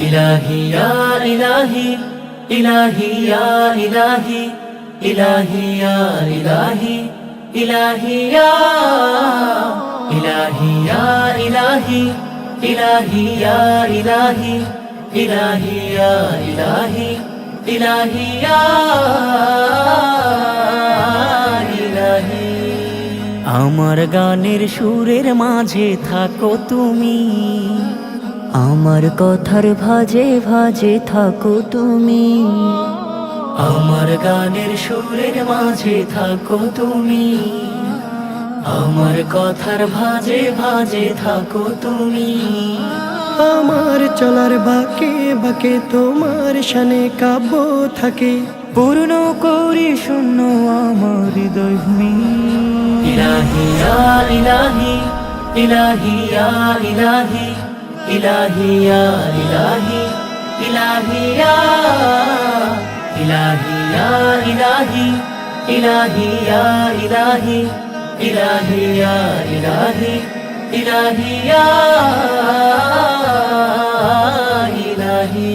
ইলাহি ইয়া ইলাহি ইলাহি ইয়া ইলাহি ইলাহি ইয়া ইলাহি ইলাহি ইয়া ইলাহি ইয়া ইলাহি ইলাহি ইয়া ইলাহি ইলাহি ইয়া ইলাহি ইলাহি ইয়া ইলাহি। আমার গানের সুরের মাঝে থাকো তুমি, আমার কথার ভাজে ভাজে থাকো তুমি, আমার গানের সুরের মাঝে থাকো তুমি, আমার কথার ভাজে ভাজে থাকো তুমি। আমার চলার বাঁকে বাঁকে তোমার শানে কাব্য থাকে, পূর্ণ করি শূন্য আমার হৃদয় ভূমি। ইলাহি ইয়া ইলাহি ইলাহি ইয়া ইলাহি ইলাহি ইয়া ইলাহি ইলাহি ইয়া ইলাহি ইয়া ইলাহি ইলাহি ইয়া ইলাহি ইলাহি ইয়া ইলাহি ইলাহি ইয়া ইলাহি।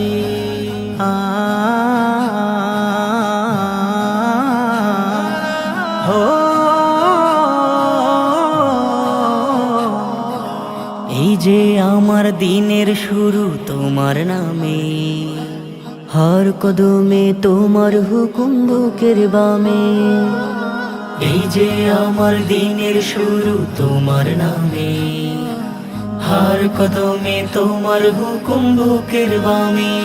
এই যে আমার দিনের শুরু তোমার নামে, হর কদমে তোমার হুকুম বুকের বামে। এই যে আমার দিনের শুরু তোমার নামে, হর কদমে তোমার হুকুম বুকের বামে।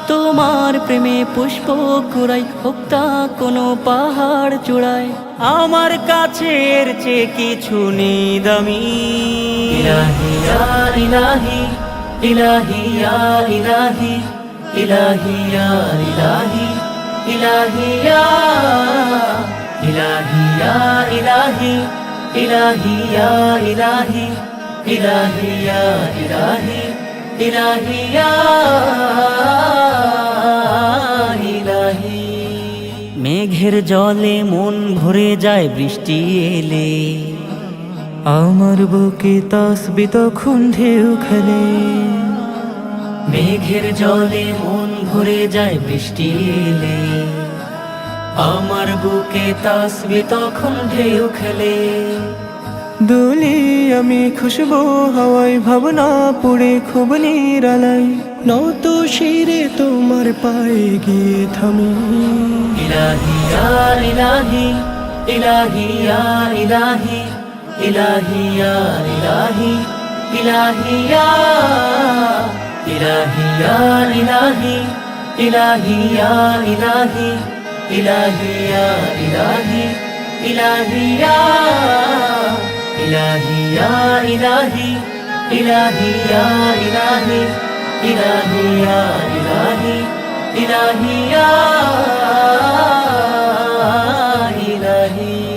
তোমার প্রেমে পুষ্প কুড়াই, হোক্তা কোনো পাহাড় চূড়ায়, আমার কাছে এর চেয়ে কিছু নেই দামি। ইলাহি ইয়া ইলাহি ইলাহি ইয়া ইলাহি ইলাহি ইয়া ইলাহি ইলাহি ইয়া ইলাহি ইয়া ইলাহি ইলাহি ইয়া ইলাহি ইলাহি ইয়া ইলাহি ইলাহি ইয়া ইলাহি। মেঘের জলে মন ভরে যায় বৃষ্টি এলে, আমার বুকে তাসবি তখন ঢেউ খেলে। মেঘের জলে মন ভরে যায় বৃষ্টি এলে, আমার বুকে তাসবি তখন ঢেউ খেলে। দুলি আমি খুশবু হাওয়ায়, ভাবনা পড়ে খুব নিরালাই, নত শিরে তোমার পায়ে গিয়ে থামি। ইলাহি ইয়া ইলাহি ইলাহি ইয়া ইলাহি ইলাহি ইয়া ইলাহি ইলাহি ইয়া ইলাহি ইয়া ইলাহি ইলাহি ইয়া ইলাহি ইলাহি ইয়া ইলাহি ইলাহি ইয়া ইলাহি ইয়া ইলাহি ইলাহি ইয়া ইলাহি ইলাহি ইয়া ইলাহি ইলাহি ইয়া ইলাহি।